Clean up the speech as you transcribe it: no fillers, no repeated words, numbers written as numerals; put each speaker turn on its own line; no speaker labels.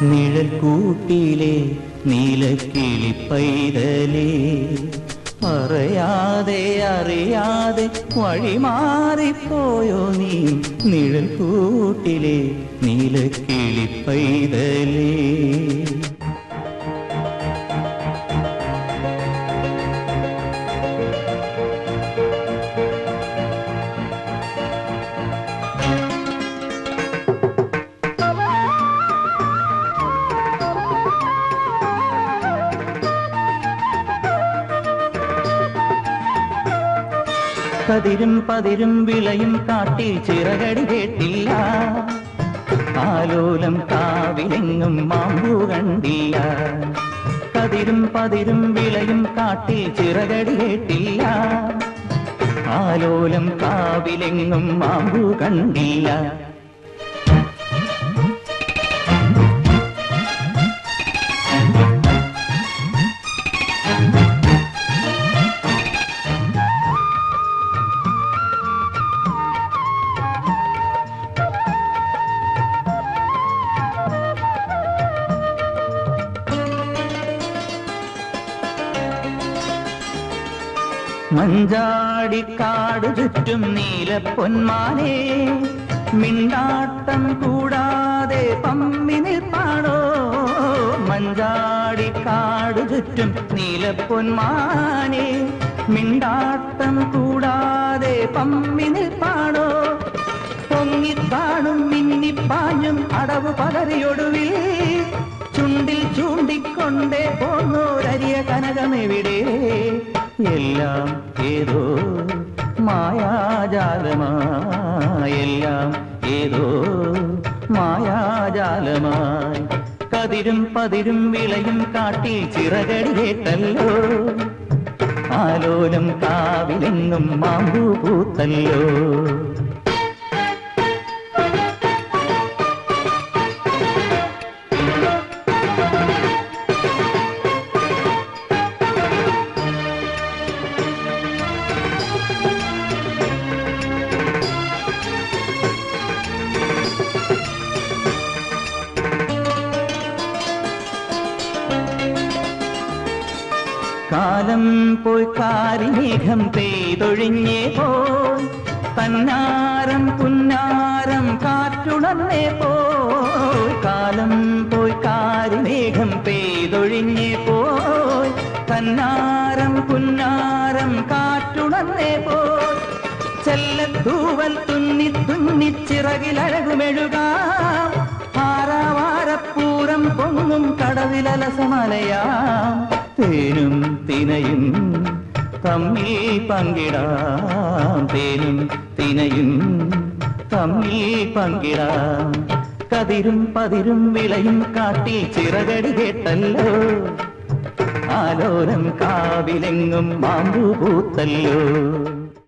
നിഴൽക്കൂട്ടിലെ നീലക്കിളി പൈതലേ അറിയാതെ അറിയാതെ വഴിമാറിപ്പോയോ നീ നിഴൽക്കൂട്ടിലെ നീലക്കിളി പൈതലേ കതിരും പതിരും വിളയും കാട്ടിൽ ചിറകടി കേട്ടില്ല ആലോലം കാവിലെങ്ങും മാമ്പു കണ്ടില്ല കതിരും പതിരും വിളയും കാട്ടിൽ ചിറകടി കേട്ടില്ല ആലോലം കാവിലെങ്ങും മാമ്പു കണ്ടില്ല മഞ്ചാടിക്കാട് ചുറ്റും നീലപ്പൊന്മാനേ മിണ്ടാട്ടം കൂടാതെ പമ്മി നിൽപ്പാണോ മഞ്ചാടിക്കാട് ചുറ്റും നീലപ്പൊന്മാനേ മിണ്ടാട്ടം കൂടാതെ പമ്മി നിൽപ്പാണോ പൊങ്ങിക്കാണും മിന്നിപ്പാഞ്ഞും അടവ് പലരിയൊടുവിൽ ചുണ്ടിൽ ചൂണ്ടിക്കൊണ്ടേ പോന്നോരരിയ കനകമെവിടെ എല്ലാം ഏതോ മായാജാലമായി എല്ലാം ഏതോ മായാജാലമായി കതിരും പതിരും വിളയും കാട്ടിൽ ചിറകടി കേട്ടല്ലോ ആലോലം കാവിലെങ്ങും മാമ്പു പൂത്തല്ലോ കാലം പോയി കാരിമേഘം പെയ്തൊഴിഞ്ഞേ പോയി തന്നാരം പുന്നാരം കാറ്റുണർന്നേ പോയി കാലം പോയി കാരിമേഘം പെയ്തൊഴിഞ്ഞേ പോയി തന്നാരം പുന്നാരം കാറ്റുണർന്നേ പോയി ചെല്ലത്തൂവൽ തുന്നി തുന്നിച്ചിറകിലഴകുമെഴുകാം ആറാവാരപ്പൂരം പൊങ്ങും കടവിലലസമലയാം തേനും തിനയും തമ്മിൽ പങ്കിടാം തേനും തിനയും തമ്മിൽ പങ്കിടാം കതിരും പതിരും വിളയും കാട്ടിൽ ചിറകടി കേട്ടല്ലോ ആലോലം കാവിലെങ്ങും മാമ്പു പൂത്തല്ലോ